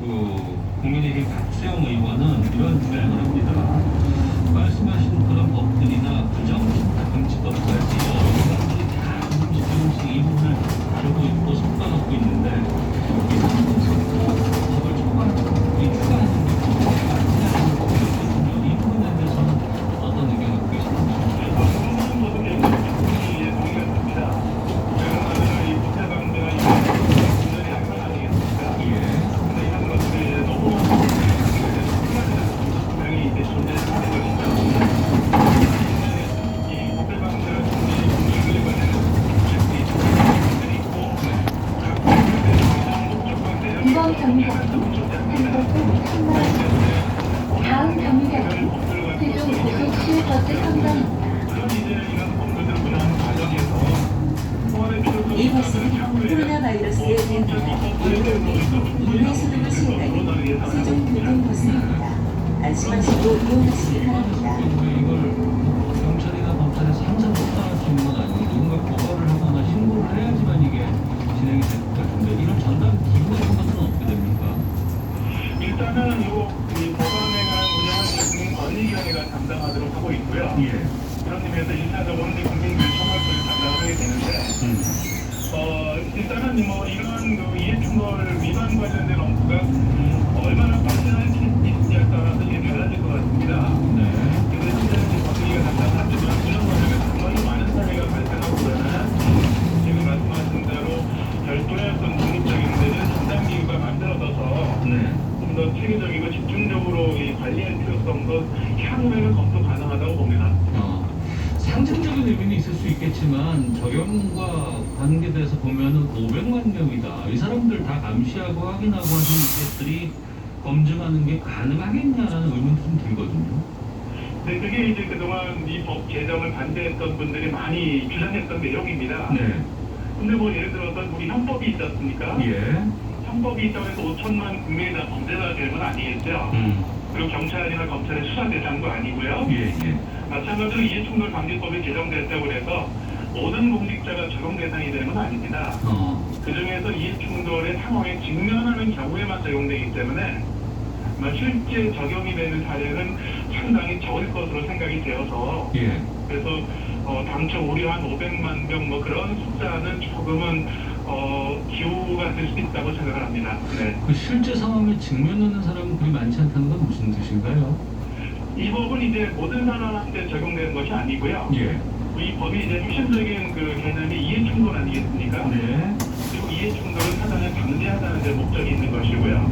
국민의힘 박수영 의원은 이런 주장을 합니다. 말씀하신 그런 법들이나 부정신탁금지법까지 여러 가지 다 조금씩 이 부분을 다루고 있고 섞어놓고 있는데 이 상황에서 법을 초과하는 이 추가하는 게 맞냐는 거거든요. 이 부분에 대해서는 어떤 의견을 갖고 계십니까? 이번 정류장은 다음 정류장은 세종 고속시외버스 성당입니다. 이 버스는 코로나 바이러스에 대응하여 일본의 인내 소득을 시행하는 세종교통버스입니다. 안심하시고 이용하시기 바랍니다. 이걸 경찰이나 검찰에서 항상 못당할 수 있는 건 아니고 누군가 고발을 하거나 신고를 해야지만 이게 진행이 될 것 같은데 이런 전담 기구 같은 것은 어떻게 됩니까? 일단은 이 법안에 관한 운영하는 권익위원회가 담당하도록 하고 있고요. 예. 그런 의미에서 일차적으로는 이제 국민들 청구를 담당하게 되는데, 일단은 뭐 이런 이해충돌 위반 관련된 업무가 얼마나 발생할지에 따라서 이게 달라질 것 같습니다. 네. 그래서 현재는 권익위가 담당하지만 이런 관련된 상당히 많은 사례가 발생하고 그러면 지금 말씀하신 대로 별도의 어떤 독립적인 데는 담당 기구가 만들어져서 네. 좀 더 체계적이고 집중적으로 관리할 필요성도 향후에는 검토 가능하다고 봅니다. 상징적인 의미는 있을 수 있겠지만 적용과 관계돼서 보면은 500만 명이다. 이 사람들 다 감시하고 확인하고 하는 것들이 검증하는 게 가능하겠냐라는 의문도 좀 들거든요. 네, 그게 이제 그동안 이 법 개정을 반대했던 분들이 많이 주장했던 내용입니다. 네. 근데 뭐 예를 들어서 우리 형법이 있지 않습니까? 예. 형법이 있다고 해서 5천만 국민이 다 범죄자가 되는 건 아니겠죠. 그리고 경찰이나 검찰의 수사 대상도 아니고요. 예, 예. 마찬가지로 이해충돌 방지법이 개정됐다고 해서 모든 공직자가 적용 대상이 되는 건 아닙니다. 그중에서 이해충돌의 상황에 직면하는 경우에만 적용되기 때문에 실제 적용이 되는 사례는 상당히 적을 것으로 생각이 되어서 예. 그래서 당초 우려한 500만 명 뭐 그런 숫자는 조금은 기우가 될 수 있다고 생각을 합니다. 네. 그 실제 상황에 직면하는 사람은 그리 많지 않다는 건 무슨 뜻인가요? 이 법은 이제 모든 사람한테 적용되는 것이 아니고요. 예. 이 법이 이제 핵심적인 그 개념이 이해충돌 아니겠습니까? 네. 그리고 이해충돌은 사전에 방지하다는 데 목적이 있는 것이고요.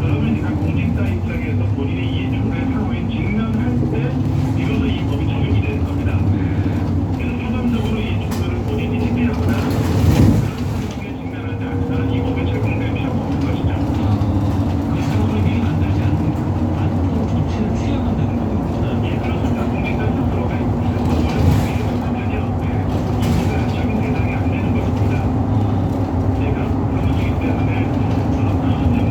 그러면 각 공직자 입장에서 본인의 이해충돌의 상황에 직면할 때 비로소 이 법이 적용이 되는 겁니다. 그래서 사전적으로 이해충돌을 본인이 해결하거나 그런 상황에 직면하지 않으면 이 법에 적용될 필요가 없는 것이죠. 그 상황이 만들지 않는 한 조치를 취하면 되는 거군요. 예, 그렇습니다. 공직자 스스로가 하면요, 이 법에 적용 대상이 안 되는 것입니다. 제가 그런 것이기 때문에 그런 점점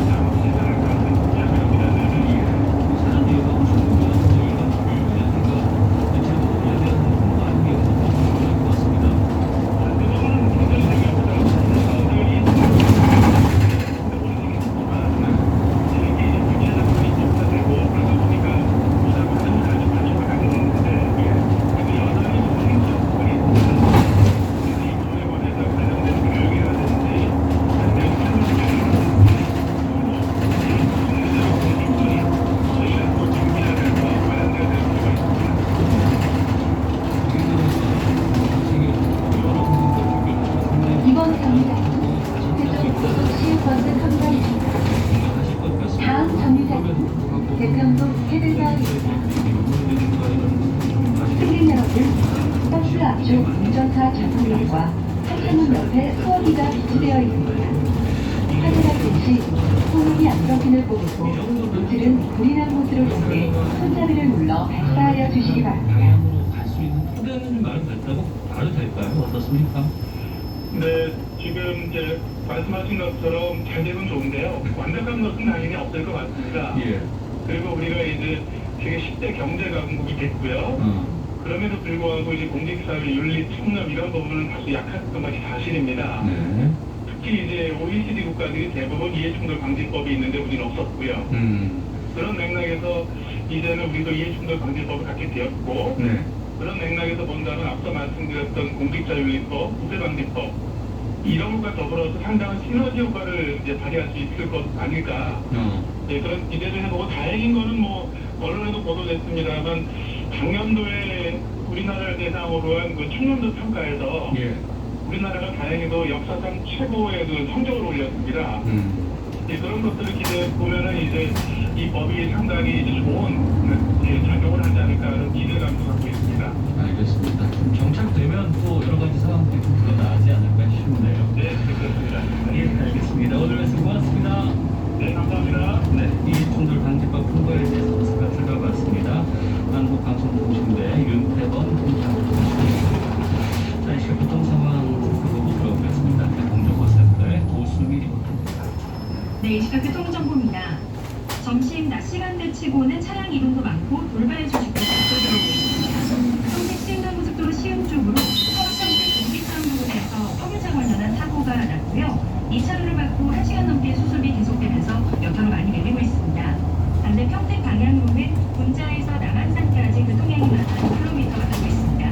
잘못되지 않을까 생각합니다. 사전 예방 중국에서 이런 교육이라든가 제도에 대한 공부 아니겠 것 같습니다. 저는 그렇게 생각합니다. 저희 이번 정류장은 세종 고속시외버스 성당입니다. 다음 정류장은 대평동 해들마을입니다. 승객 여러분, 버스 앞쪽 운전사 좌석과 하차문 옆에 소화기가 비치되어 있습니다. 하차할 시 소음이 앞서기를 보고 노즐은 불이난 곳으로 통해 손잡이를 눌러 발사하여 주시기 바랍니다. 방향으로 갈 수 있는 토대는 마련됐다고 봐도 될까요? 어떻습니까? 네, 지금 이제 말씀하신 것처럼 잘 되면 좋은데요. 완벽한 것은 당연히 없을 것 같습니다. 예. 그리고 우리가 이제 되게 10대 경제 강국이 됐고요. 그럼에도 불구하고 이제 공직사회 윤리, 청렴 이런 부분은 다소 약했던 것이 사실입니다. 네. 특히 이제 OECD 국가들이 대부분 이해충돌 방지법이 있는데 우리는 없었고요. 그런 맥락에서 이제는 우리도 이해충돌 방지법을 갖게 되었고, 네. 그런 맥락에서 본다면 앞서 말씀드렸던 공직자윤리법, 부패방지법 이런 것과 더불어서 상당한 시너지 효과를 이제 발휘할 수 있을 것 아닐까. 네, 그런 기대를 해보고 다행인 거는 뭐 언론에도 보도됐습니다만 작년도에 우리나라를 대상으로 한 그 청년도 평가에서 예. 우리나라가 다행히도 역사상 최고의 그 성적을 올렸습니다. 네, 그런 것들을 기대해 보면은 이제 이 법이 상당히 이제 좋은 작용을 하지 않을까 하는 기대감도 갖고 있습니다. 알겠습니다. 좀 정착되면 또 여러 가지 상황들이 드러나지 않을까 싶네요. 네, 그렇습니다. 예, 알겠습니다. 오늘 말씀 고맙습니다. 네, 감사합니다. 네, 이해충돌 방지법 통과에 대해서 제가 살펴봤습니다. 한국방송통신대 윤태범 통장통신입니다. 자, 이 시각 교통 상황 살펴보고 들어오겠습니다. 대공정보센터의 오수미 리포터입니다. 네, 이 시각 교통정보입니다. 점심 낮 시간대 치고는 차량 이동도 많고 돌발 소식도 자주 들어오고 있습니다. 평택 신강고속도로 시흥 쪽으로 서울평택 동비천 부근에서 화물차 관련한 사고가 났고요. 2차로를 받고 1시간 넘게 수습이 계속되면서 여타로 많이 밀리고 있습니다. 반대 평택 방향으로는 군자에서 남한산까지 교통량이 많아 6km가 가고 있습니다.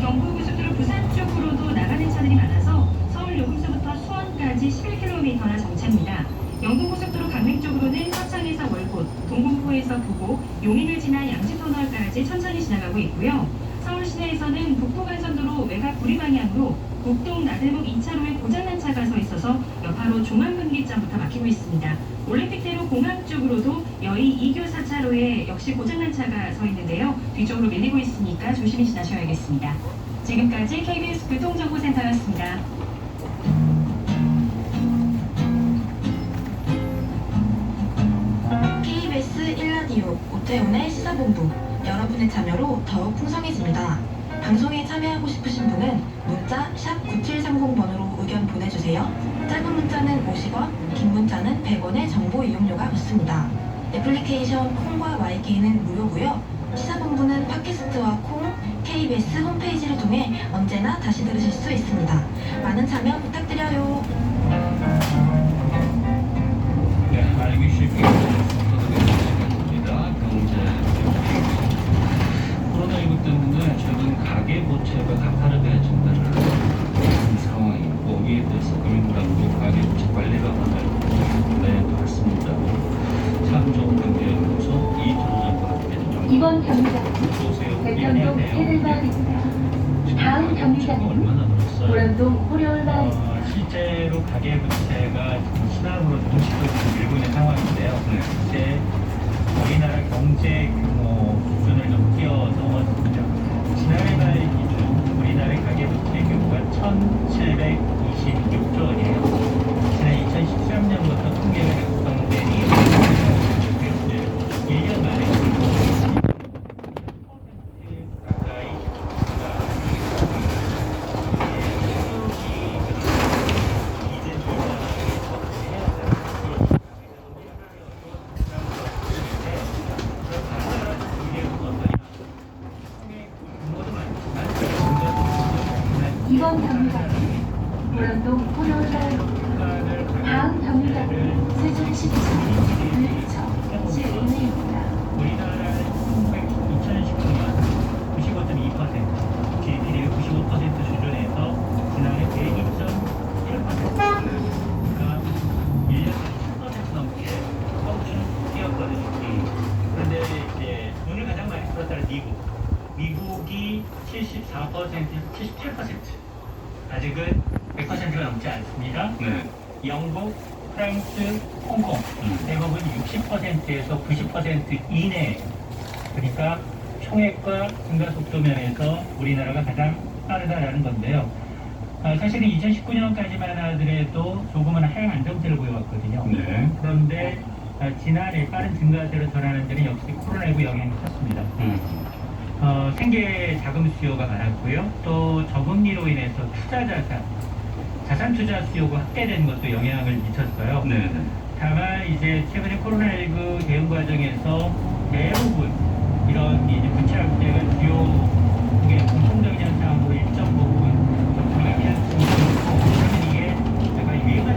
경부고속도로 부산 쪽으로도 나가는 차들이 많아서 서울 요금소부터 수원까지 11km나 정체입니다. 영동고속도로 강릉 쪽으로는 서창에서 월곶, 동군포에서 부곡, 용인을 지나 양지터널까지 천천히 지나가고 있고요. 서울 시내에서는 북부간선도로 외곽 구리 방향으로 국동 나들목 2차로에 고장난 차가 서 있어서 여파로 중앙분기점부터 막히고 있습니다. 올림픽대로 공항 쪽으로도 여의 2교 4차로에 역시 고장난 차가 서 있는데요. 뒤쪽으로 밀리고 있으니까 조심히 지나셔야겠습니다. 지금까지 KBS 교통정보센터였습니다. KBS 1라디오 오태훈의 시사본부 여러분의 참여로 더욱 풍성해집니다. 방송에 참여하고 싶으신 분은 문자 샵 9730번으로 의견 보내주세요. 짧은 문자는 50원, 긴 문자는 100원의 정보 이용료가 붙습니다. 애플리케이션 콩과 YK는 무료고요. 시사본부는 팟캐스트와 콩, KBS 홈페이지를 통해 언제나 다시 들으실 수 있습니다. 많은 참여 부탁드려요. 네, 알기 쉽게 시간입니다. 경제. 코로나19 때문에 최근 가계부채가 가파르게 증가를 한 상황이고, 이에 대해서 금융당국이 가계부채 관리 방안을 내놓았습니다. 삼종경제연구소 이준정과 함께했죠. 이번 경기장은 어서오세요. 대평동 해들마을입니다. 다음 경기장은 얼마나 늘었어요? 고량동 호려마을입니다. 실제로 가계부채가 신앙으로 동시로 밀고 있는 상황인데요. 이제 우리나라 경제 규모 수준을 좀 뛰어넘었습니다. 지난해 말 기준 우리나라 가계부채 규모가 1,726조 원이에요. 지난 2013년부터 통계가 작성되니 1년 만에 10% 가까이 이번 경기장은 고량동 호려마을입니다. 다음 경기장은 세종시청 물청 제은혜입니다. 우리나라 2019년 95.2%, GDP 대비 95% 수준에서 지난해 102.1%, 그러니까 1년에 10% 넘게 성장을 뛰었거든요. 그런데 이제 돈을 가장 많이 풀었다는 미국이 74%, 78%, 아직은 100%가 넘지 않습니다. 네. 영국, 프랑스, 홍콩 대부분 60%에서 90% 이내. 그러니까 총액과 증가 속도 면에서 우리나라가 가장 빠르다라는 건데요. 사실은 2019년까지만 하더라도 조금은 하향 안정세를 보여왔거든요. 네. 그런데 지난해 빠른 증가세로 전하는 데는 역시 코로나19 영향이 컸습니다. 생계 자금 수요가 많았고요. 또 저금리로 인해서 자산 투자 수요가 확대된 것도 영향을 미쳤어요. 네. 다만 이제 최근에 코로나19 대응 과정에서 대부분 이런 이제 부채 확대가 주요 공통적인 현상으로 일정 부분 좀 불가피한 부분이 있고, 그러면 이게 약간 유행할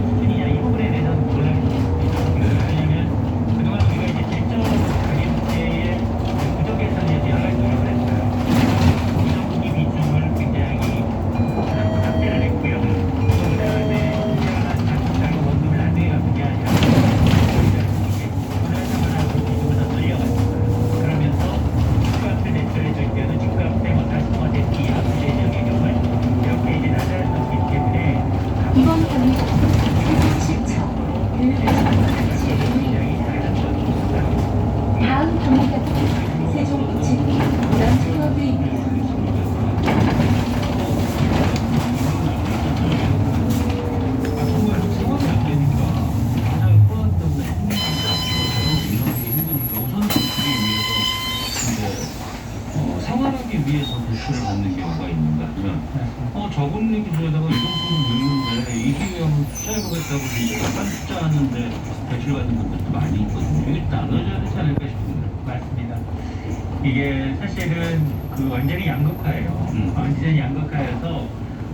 그렇다고 이제 숫자하는데 대출받는 분들도 많이 있거든요. 이게 나눠져야 되지 않을까 싶은데. 맞습니다. 이게 사실은 그 완전히 양극화예요. 완전히 양극화여서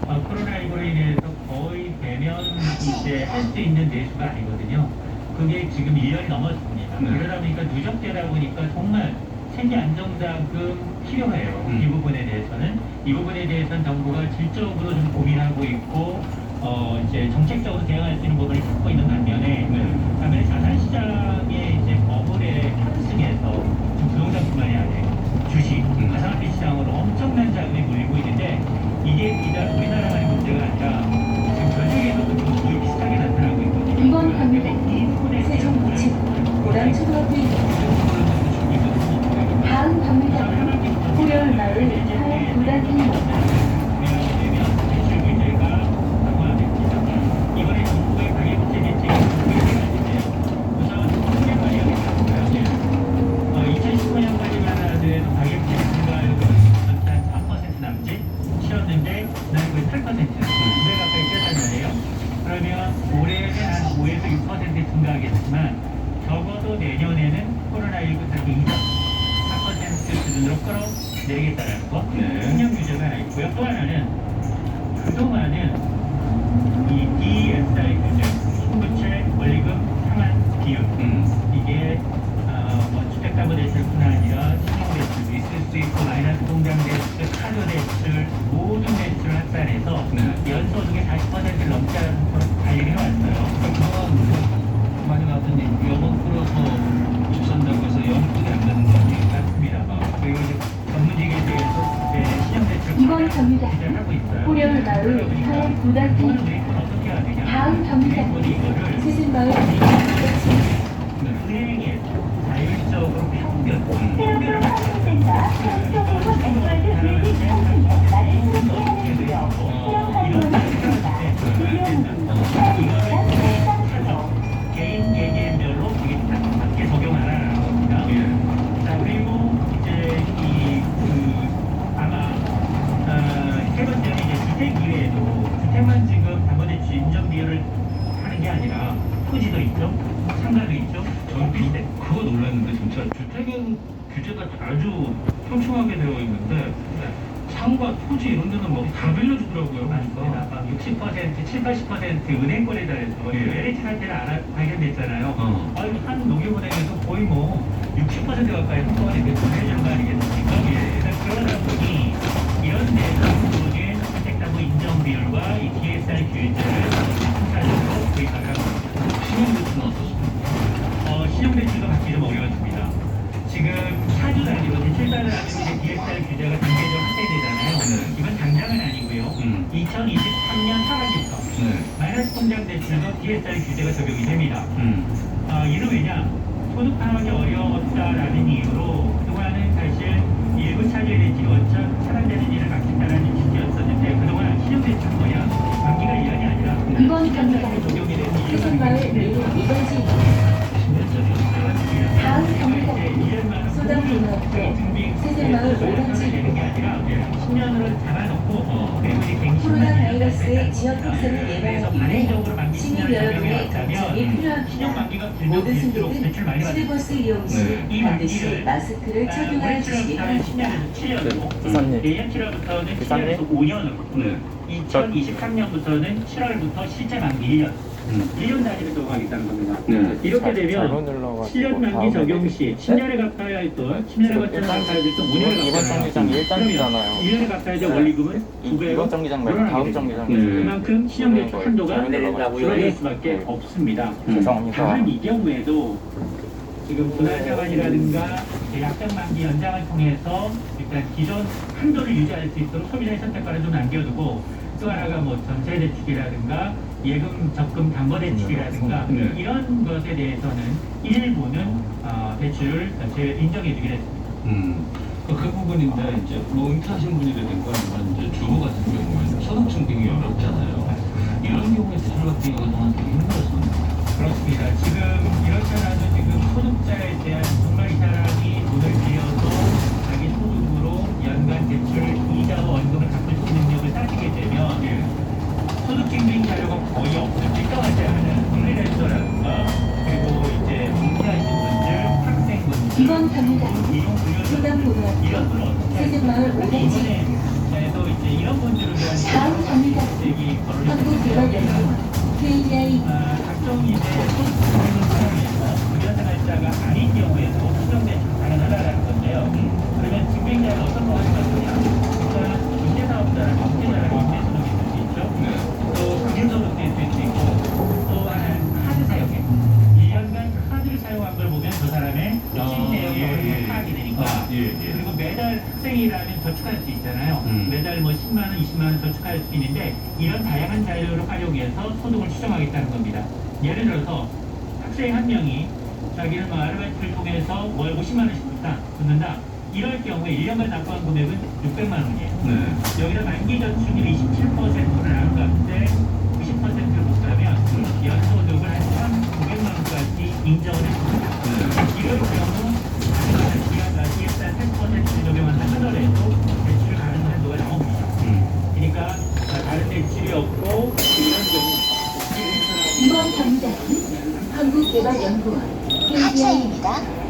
코로나19로 인해서 거의 대면 이제 할 수 있는 내수가 아니거든요. 그게 지금 1년이 넘었습니다. 네. 그러다 보니까 누적되다 보니까 정말 생계 안정자금 필요해요. 이 부분에 대해서는 정부가 질적으로 좀 고민하고 있고 이제 정책적으로 대응할 수 있는 부분을 찾고 있는 반면에 반면에 자산시장의 이제 버블에 상승해서 부동산뿐만이 아니라 주식, 가상화폐 시장으로 엄청난 자금이 몰리고 있는데 이게 우리나라만의 문제가 아니라 지금 전 세계에서도 좀 거의 비슷하게 나타나고 있거든요. 이번 감사님 세종고층 고랑초등학교입니다. 다음 감사님 호려울마을 사회 부단입니다. 대출 문제가 강화됩니다. 이번에 정부의 가계부채 대책이 있는데요. 우선 통계 관리하게 되고요. 2015년까지만 하더라도 가계부채 증가율은 한 3% 남짓 치렀는데 그날 거의 8%, 2배 가까이 뛰었단 말이에요. 그러면 올해는 한 5에서 6% 증가하겠지만 적어도 내년에는 코로나19 사기 이전 4% 수준으로 끌어내리겠다는 거. 신용 규제가 하나 있고요. 또 하나는 그동안은 이 DSI 규제, 신부채 원리금 상환 비율 이게 뭐 주택담보대출뿐 아니라 신용대출도 있을 수 있고 마이너스 통장대출, 카드대출 모든 대출을 합산해서 연소득의 40%를 넘지 않은 것으로 관리해 왔어요. 많이 나왔더니 영원 끌어서 집산다고 해서 영원이 안 되는 거 아니에요? 맞습니다. 그리고 이제 전문직에 대해서 신용대출 이번 감사님 하고 있어요. 호려울마을 사회 부단입니다. 어떻게 해야 되냐? 다음 감사님 세진마을 은행에 자율적으로 평균을 개인 개개인별로 맞게 적용하라는 겁니다. 자, 그리고 이제 아마 세 번째는 이제 주택 이외에도 주택만 지금 담보대출 인정 비율을 하는 게 아니라 토지도 있죠, 상가도 있죠. 저는 그거 놀랐는데 진짜 주택은 규제가 아주 촘촘하게 되어 있는데 상가, 토지 이런 데는 뭐 다 빌려주더라고요. 맞습니다. 60%, 7, 80% 은행권에 달해서 LH 사태가 발견됐잖아요. 한 농협은행에서 거의 뭐 60% 가까이 한꺼번에 대출을 해주는 거 아니겠습니까? 그러다 보니 이런 데서 모든 주택담보 인정 비율과 이 DSI 규제를 순차적으로 도입하라고 합니다. 신용대출은 어떻습니까? 신용대출도 받기 좀 어려웠습니다. 지금 4주 단위로 대출자를 하면 이제 DSI 규제가 단계적으로 확대되잖아요. 이건 당장은 아니고요. 2023년 하반기부터 마이너스 통장 대출도 DSI 규제가 적용이 됩니다. 이는 왜냐? 소득 파악이 어려웠다라는 이유로 그동안은 사실 일부 차주의 대출이 원천 차단되는 일을 막겠다라는 취지였었는데 그동안 신용대출 뭐야? 만기가 1년이 아니라 이번 감사님 적용이 되는 이유가 세진마을 매일 이번지입니다. 다음 감사님 소장동업대 세진마을 5번지입니다. 10년으로 잡아놓고 그리고 이제 갱신만 코로나 바이러스의 지역 확산을 예방하기 위해 반대적으로 만기 시민 10년을 여러분의 적용해 걱정이 왔다면 신용 필요합니다. 만기가 길면 모든 길수록 대출 승객은 많이 받을 시내버스 이용 시 이 반드시 만기를 마스크를 착용하여 주시기 바랍니다. 10년에서 7년으로 기사님. 내년 7월부터는 기사님. 7년에서 5년으로 2023년부터는 7월부터 실제 만기 1년 1년 단위로 적용하겠다는 겁니다. 이렇게 되면 잘못 눌러가지고 7년 만기 적용 시 10년에 갚아야 할 돈, 10년에 갚아야 할 돈, 5년에 이번 정기장 1단계잖아요. 1년에 갚아야 될 원리금은 2배로 이번 정기장 말고 다음 정기장. 그만큼 신용대출 한도가 네. 줄어들 수밖에 없습니다. 죄송합니다. 다만 이 경우에도 지금 분할자반이라든가 약정 만기 연장을 통해서 일단 기존 한도를 유지할 수 있도록 소비자의 선택권을 좀 남겨두고 또 하나가 뭐 전세 대출이라든가 예금 적금 담보 대출이라든가 이런 것에 대해서는 일부는 대출을 인정해주기로 했습니다. 그 부분인데 이제 뭐 은퇴하신 분이라든가 아니면 이제 주부 같은 경우에는 소득층 되게 어렵잖아요. 이런 경우에 대출 받기가 그동안 되게 힘들었습니다. 그렇습니다. 지금 이렇지 않아도 지금 소득자에 대한 정말 이 사람이 돈을 빌려서 자기 소득으로 연간 대출 이자와 원금을 갚을 수 있는 능력을 따지게 되면 소득 증빙 자료가 거의 없어요. 필요하지 않아요. 이번 정류장은 초담고등학교 세진마을 5번지 이번에도 이제 이런 분들을 위한 다음 정류장은 대기 한국개발연구원 KEI 각종 이제 소수품을 사용해서 의료생활자가 아닌 경우에도 수정된 가능하다라는 건데요. 그러면 증빙자가 어떤 거 하는 거냐? 일단 중개사업자랑 업계자랑 임대소득이 될 수 있죠. 또 금융소득 될수 있고 또 하나는 카드 사용에 1년간 카드를 사용한 걸 보면 저 사람의 신 내역이 파악이 되니까 그리고 매달 학생이라면 저축할 수 있잖아요. 매달 뭐 10만 원, 20만 원 저축할 수 있는데 이런 다양한 자료를 활용해서 소득을 추정하겠다는 겁니다. 예를 들어서 학생 한 명이 자기는 뭐 아르바이트를 통해서 월 50만 원씩 붙는다. 이럴 경우에 1년간 납부한 금액은 600만 원이에요. 여기다 만기 저축률 27%를 나눈 가운데 90%를 못하면 연소득을 한 1,900만 원까지 인정을 했습니다. 이럴 경우 기간까지 일단 3% 적용을 하더라도 대출 가능 한도가 나옵니다. 그러니까 다른 대출이 없고 이런 경우 이번 정류장은 한국개발연구원 KEI입니다.